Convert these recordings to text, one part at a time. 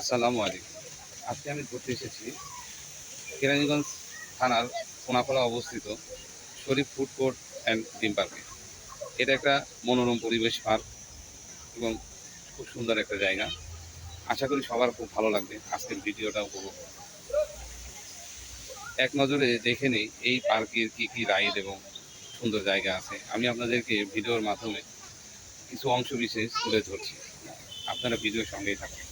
আসসালামু আলাইকুম। আজকে আমি ঘুরতে এসেছি কেরানীগঞ্জ থানার কোনাখোলা অবস্থিত শরীফ ফুড কোর্ট অ্যান্ড ডিম পার্কে। এটা একটা মনোরম পরিবেশ পার্ক এবং খুব সুন্দর একটা জায়গা। আশা করি সবার খুব ভালো লাগবে আজকের ভিডিওটা উপভোগ করতে। এক নজরে দেখে নেই এই পার্কের কী কী রাইড এবং সুন্দর জায়গা আছে। আমি আপনাদেরকে ভিডিওর মাধ্যমে কিছু অংশ বিশেষ তুলে ধরছি, আপনারা ভিডিওর সঙ্গেই থাকুন।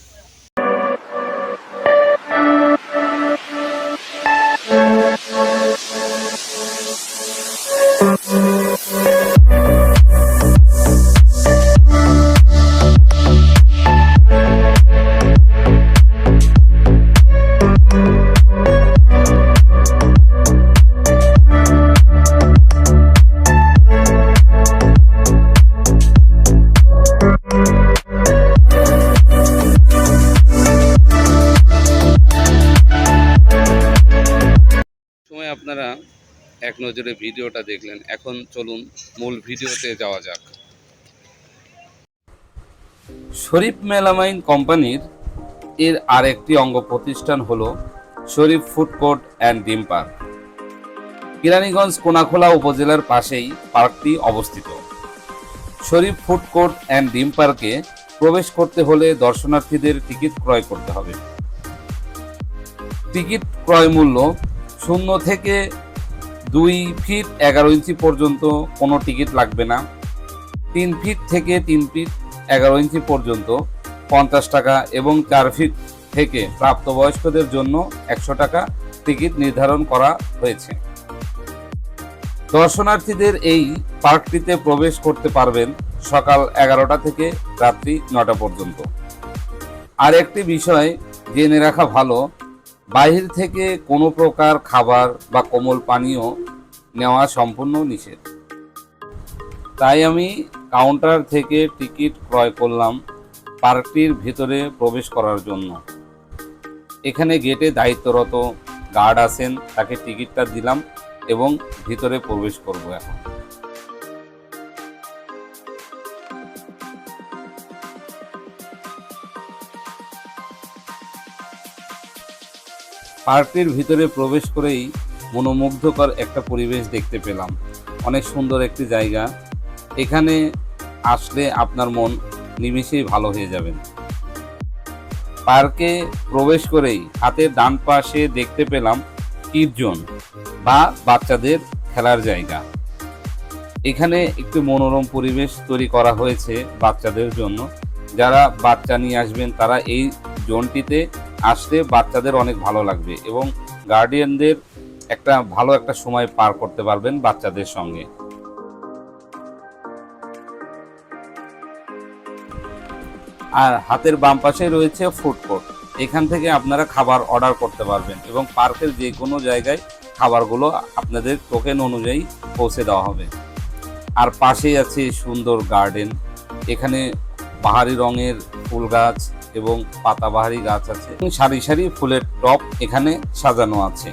সময় আপনারা এক নজরে ভিডিওটা দেখলেন, এখন চলুন মূল ভিডিওতে যাওয়া যাক। শরীফ মেলামাইন কোম্পানির এর আরেকটি অঙ্গ প্রতিষ্ঠান হলো শরীফ ফুড কোর্ট অ্যান্ড ডিম পার্ক। কেরানীগঞ্জ কোনাখোলা উপজেলার পাশেই পার্কটি অবস্থিত। শরীফ ফুড কোর্ট অ্যান্ড ডিম পার্কে প্রবেশ করতে হলে দর্শনার্থীদের টিকিট ক্রয় করতে হবে। টিকিট ক্রয় মূল্য 0 থেকে 2 ফিট 11 ইঞ্চি পর্যন্ত কোনো টিকিট লাগবে না। 3 ফিট থেকে 3 ফিট 11 ইঞ্চি পর্যন্ত 50 টাকা এবং 4 ফিট থেকে প্রাপ্তবয়স্কদের জন্য 100 টাকা টিকিট নির্ধারণ করা হয়েছে। দর্শনার্থীদের এই পার্কটিতে প্রবেশ করতে পারবেন সকাল 11টা থেকে রাত্রি 9টা পর্যন্ত। আর একটি বিষয় জেনে রাখা ভালো, বাহির থেকে কোনো প্রকার খাবার বা কোমল পানীয় নেওয়া সম্পূর্ণ নিষেধ। তাই আমি কাউন্টার থেকে টিকিট ক্রয় করলাম পার্কটির ভিতরে প্রবেশ করার জন্য। এখানে গেটে দায়িত্বরত গার্ড আছেন, তাকে টিকিটটা দিলাম এবং ভিতরে প্রবেশ করব এখন। পার্কটির ভিতরে প্রবেশ করেই মনোমুগ্ধকর একটা পরিবেশ দেখতে পেলাম। অনেক সুন্দর একটি জায়গা, এখানে আসলে আপনার মন নিমেষেই ভালো হয়ে যাবেন। পার্কে প্রবেশ করেই হাতের ডান পাশে দেখতে পেলাম কিড জোন বা বাচ্চাদের খেলার জায়গা। এখানে একটি মনোরম পরিবেশ তৈরি করা হয়েছে বাচ্চাদের জন্য। যারা বাচ্চা নিয়ে আসবেন তারা এই জোনটিতে আসলে বাচ্চাদের অনেক ভালো লাগবে এবং গার্ডিয়ানদের ভালো একটা সময় পার করতে পারবেন বাচ্চাদের সঙ্গে। আর হাতের বাম পাশে রয়েছে ফুড কোর্ট, এখান থেকে আপনারা খাবার অর্ডার করতে পারবেন এবং পার্কের যে কোনো জায়গায় খাবারগুলো আপনাদের টোকেন অনুযায়ী পৌঁছে দেওয়া হবে। আর পাশেই আছে সুন্দর গার্ডেন, এখানে বাহারি রঙের ফুল গাছ এবং পাতাবাহারি গাছ আছে, সারি সারি ফুলের টব এখানে সাজানো আছে।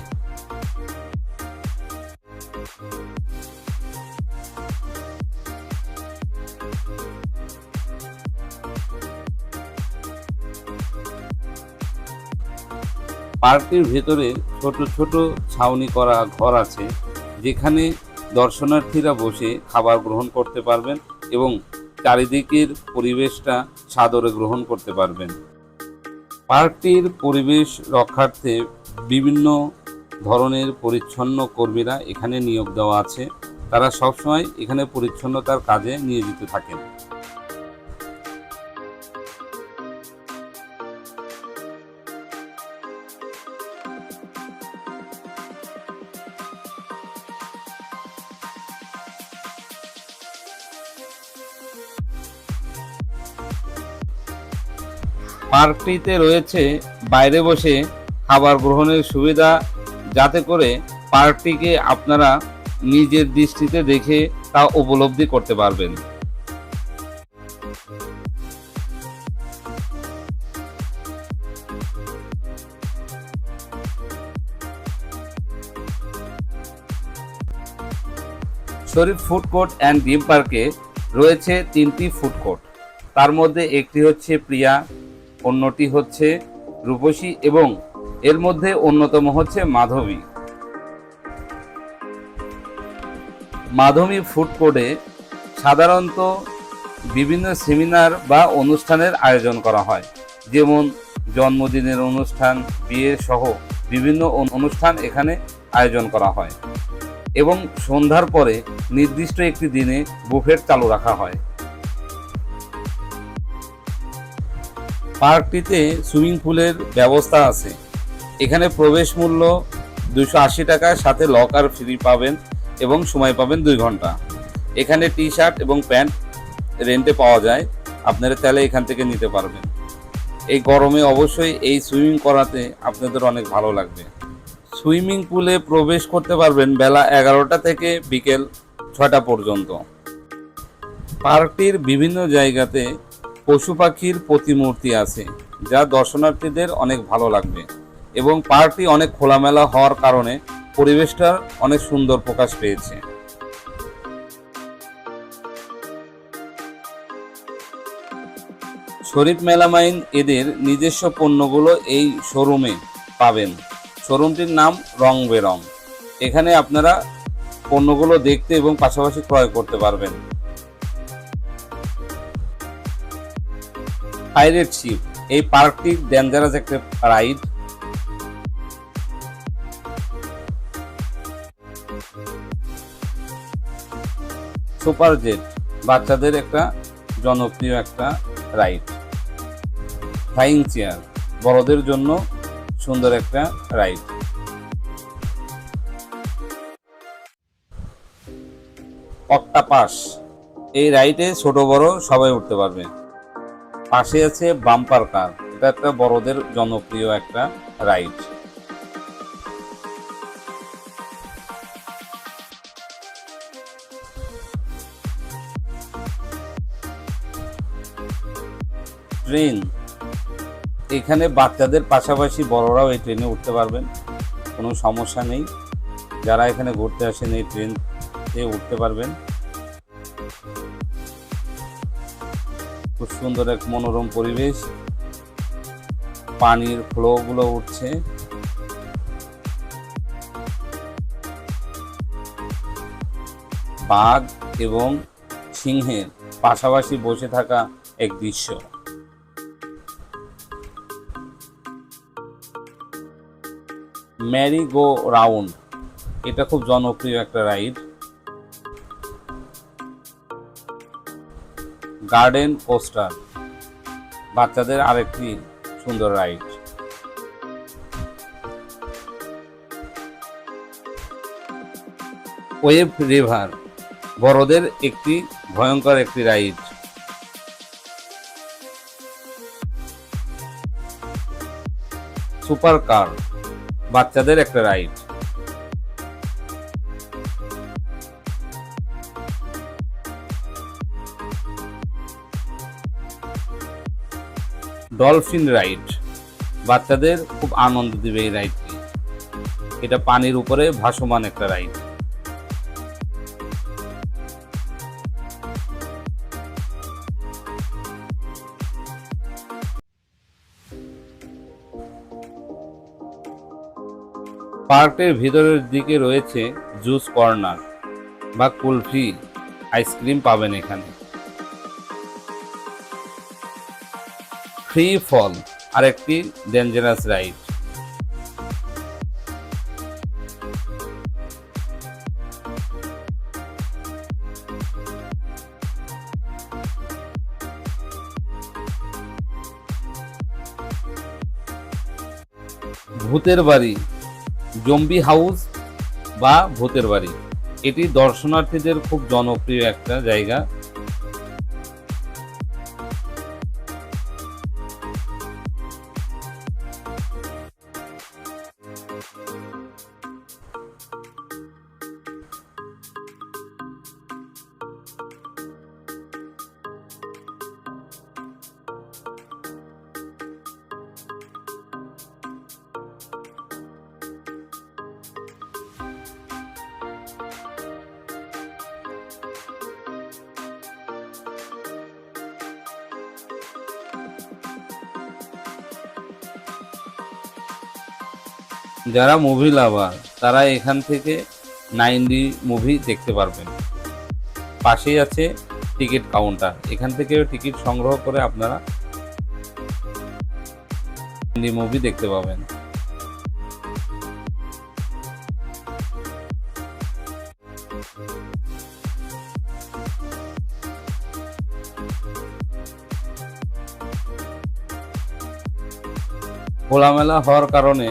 পার্কটির ভেতরে ছোট ছোট ছাউনি করা ঘর আছে, যেখানে দর্শনার্থীরা বসে খাবার গ্রহণ করতে পারবেন এবং চারিদিকের পরিবেশটা সাদরে গ্রহণ করতে পারবেন। পার্কটির পরিবেশ রক্ষার্থে বিভিন্ন ধরনের পরিচ্ছন্ন কর্মীরা এখানে নিয়োগ দেওয়া আছে, তারা সবসময় এখানে পরিচ্ছন্নতার কাজে নিয়োজিত থাকেন। পার্কটিতে রয়েছে বাইরে বসে খাবার গ্রহণের সুবিধা, যাতে করে পার্কটিকে আপনারা নিজের দৃষ্টিতে দেখে তা উপলব্ধি করতে পারবেন। শরীফ ফুড কোর্ট অ্যান্ড ডিম পার্কে রয়েছে 3টি ফুড কোর্ট, তার মধ্যে একটি হচ্ছে প্রিয়া, অন্যটি হচ্ছে রূপসী এবং এর মধ্যে অন্যতম হচ্ছে মাধবী। মাধবী ফুড কোর্টে সাধারণত বিভিন্ন সেমিনার বা অনুষ্ঠানের আয়োজন করা হয়, যেমন জন্মদিনের অনুষ্ঠান, বিয়ে সহ বিভিন্ন অনুষ্ঠান এখানে আয়োজন করা হয় এবং সন্ধ্যার পরে নির্দিষ্ট একটি দিনে বুফেট চালু রাখা হয়। পার্কটিতে সুইমিং পুলের ব্যবস্থা আছে। এখানে প্রবেশ মূল্য 280 টাকা, সাথে লকার ফ্রি পাবেন এবং সময় পাবেন 2 ঘন্টা। এখানে টি শার্ট এবং প্যান্ট রেন্টে পাওয়া যায়, আপনারা তাহলে এখান থেকে নিতে পারবেন। এই গরমে অবশ্যই এই সুইমিং করাতে আপনাদের অনেক ভালো লাগবে। সুইমিং পুলে প্রবেশ করতে পারবেন বেলা 11টা থেকে বিকেল 6টা পর্যন্ত। পার্কটির বিভিন্ন জায়গাতে পশু পাখির প্রতিমূর্তি আছে, যা দর্শনার্থীদের অনেক ভালো লাগবে এবং পার্কটি অনেক খোলামেলা হওয়ার কারণে পরিবেশটা অনেক সুন্দর প্রকাশ পেয়েছে। শরীফ মেলামাইন এদের নিজস্ব পণ্যগুলো এই শোরুমে পাবেন। শোরুমটির নাম রং বেরং। এখানে আপনারা পণ্যগুলো দেখতে এবং পাশাপাশি ক্রয় করতে পারবেন। পাইরেট শিপ, এই পার্কটি ডেঞ্জারাস একটা রাইড। সুপার জেট, বাচ্চাদের একটা জনপ্রিয় একটা রাইড। ফ্লাইং চেয়ার, বড়দের জন্য সুন্দর একটা রাইড। অক্টাপাস, এই রাইডে ছোট বড় সবাই উঠতে পারবে। পাশে আছে বাম্পার কার, এটা একটা বড়দের জনপ্রিয় একটা রাইড। ট্রেন, এখানে বাচ্চাদের পাশাপাশি বড়রাও এই ট্রেনে উঠতে পারবেন, কোনো সমস্যা নেই। যারা এখানে ঘুরতে আসেন এই ট্রেনে উঠতে পারবেন। খুব সুন্দর এক মনোরম পরিবেশ, পানির ফ্লোগুলো উঠছে। বাঘ এবং সিংহের পাশাপাশি বসে থাকা এক দৃশ্য। ম্যারি গো রাউন্ড, এটা খুব জনপ্রিয় একটা রাইড। গার্ডেন কোস্টার, বাচ্চাদের আরেকটি সুন্দর রাইড। ওয়েভ রিভার, বড়দের একটি ভয়ঙ্কর একটি রাইড। সুপার কার, বাচ্চাদের একটা রাইড। ডলফিন রাইড, বাচ্চাদের খুব আনন্দ দিবে এই রাইডটি। এটা পানির উপরে ভাসমান একটা রাইড। পার্কের ভিতরের দিকে রয়েছে জুস কর্নার বা কুলফি আইসক্রিম পাবেন এখানে। ফ্রি ফল, আরেকটি ডেঞ্জারাস রাইড। ভূতের বাড়ি, জম্বি হাউস বা ভূতের বাড়ি, এটি দর্শনার্থীদের খুব জনপ্রিয় একটা জায়গা। যারা মুভি লাভার তারা এখান থেকে 9D মুভি দেখতে পারবেন। পাশেই আছে টিকিট কাউন্টার, এখান থেকে টিকিট সংগ্রহ করে আপনারা 9D মুভি দেখতে পাবেন। খোলামেলা হওয়ার কারণে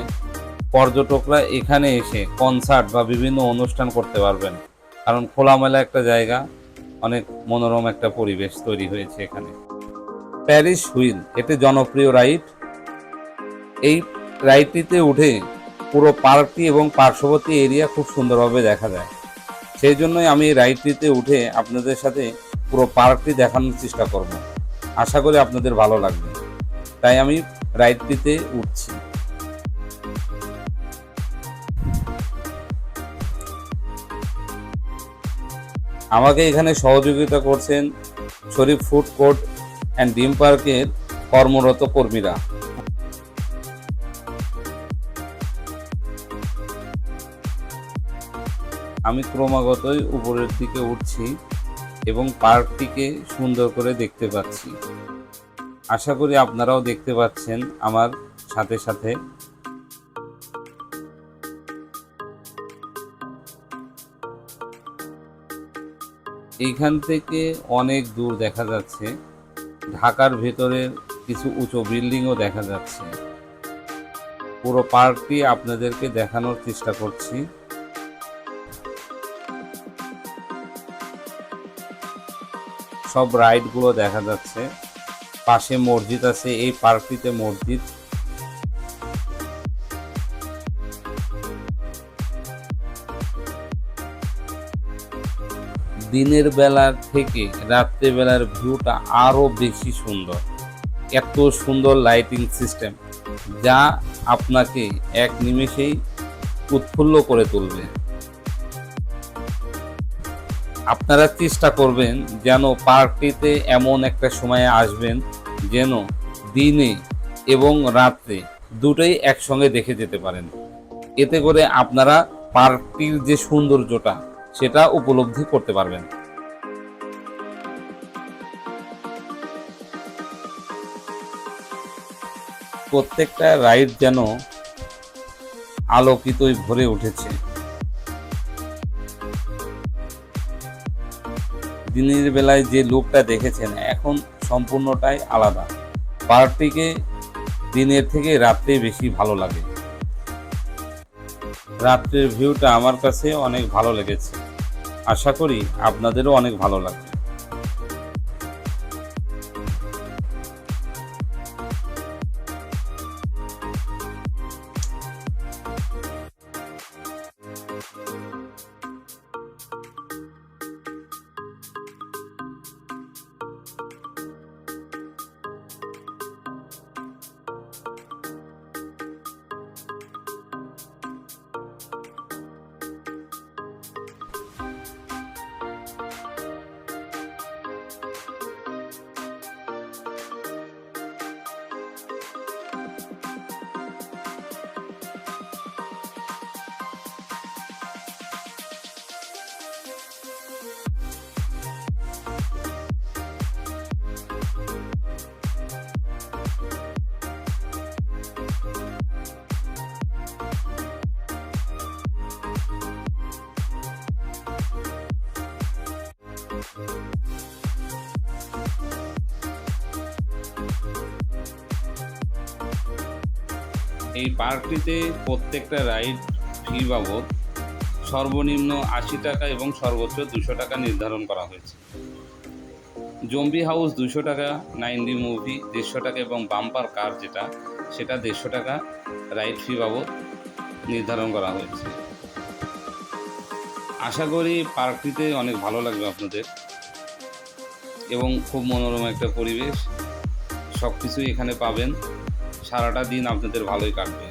পর্যটকরা এখানে এসে কনসার্ট বা বিভিন্ন অনুষ্ঠান করতে পারবেন, কারণ খোলামেলা একটা জায়গা, অনেক মনোরম একটা পরিবেশ তৈরি হয়েছে এখানে। প্যারিস হুইল এটি জনপ্রিয় রাইড। এই রাইডটিতে উঠে পুরো পার্কটি এবং পার্শ্ববর্তী এরিয়া খুব সুন্দরভাবে দেখা যায়। সেই জন্যই আমি এই রাইডটিতে উঠে আপনাদের সাথে পুরো পার্কটি দেখানোর চেষ্টা করব। আশা করি আপনাদের ভালো লাগবে, তাই আমি রাইডটিতে উঠছি। আমাকে এখানে সহযোগিতা করছেন শরীফ ফুড কোর্ট অ্যান্ড ডিম পার্কের কর্মরত কর্মীরা। আমি ক্রমাগতই উপরের দিকে উঠছি এবং পার্কটিকে সুন্দর করে দেখতে পাচ্ছি। আশা করি আপনারাও দেখতে পাচ্ছেন আমার সাথে সাথে। এইখান থেকে অনেক দূর দেখা যাচ্ছে ঢাকার ভেতরের কিছু উঁচু বিল্ডিংও দেখা যাচ্ছে। পুরো পার্কটি আপনাদেরকে দেখানোর চেষ্টা করছি। সব রাইডগুলো দেখা যাচ্ছে। পাশে মসজিদ আছে, এই পার্কটিতে মসজিদ। দিনের বেলার থেকে রাত্রেবেলার ভিউটা আরো বেশি সুন্দর। এত সুন্দর লাইটিং সিস্টেম যা আপনাকে এক নিমেষেই উৎফুল্ল করে তুলবে। আপনারা চেষ্টা করবেন যেন পার্কটিতে এমন একটা সময়ে আসবেন যেন দিনে এবং রাত্রে দুটোই একসঙ্গে দেখে যেতে পারেন। এতে করে আপনারা পার্কটির যে সৌন্দর্যটা সেটা উপলব্ধি করতে পারবেন। প্রত্যেকটা রাইড যেন আলোকিতই ভরে উঠেছে। দিনের বেলায় যে লুকটা দেখেছেন এখন সম্পূর্ণটাই আলাদা। পার্কটিকে দিনের থেকে রাত্রে বেশি ভালো লাগে। রাত্রের ভিউটা আমার কাছে অনেক ভালো লেগেছে, আশা করি আপনাদেরও অনেক ভালো লাগবে। এই পার্কটিতে প্রত্যেকটা রাইড ফি বাবদ সর্বনিম্ন 80 টাকা এবং সর্বোচ্চ 200 টাকা নির্ধারণ করা হয়েছে। জম্বি হাউস 200 টাকা, 9D মুভি 150 টাকা এবং বাম্পার কার যেটা সেটা 150 টাকা রাইড ফি বাবদ নির্ধারণ করা হয়েছে। আশা করি পার্কটিতে অনেক ভালো লাগবে আপনাদের এবং খুব মনোরম একটা পরিবেশ, সব কিছুই এখানে পাবেন। সারাটা দিন আপনাদের ভালোই কাটবে।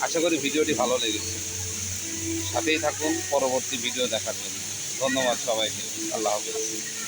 আশা করি ভিডিওটি ভালো লেগেছে। সাথেই থাকুন পরবর্তী ভিডিও দেখার জন্য। ধন্যবাদ সবাইকে। আল্লাহ হাফেজ।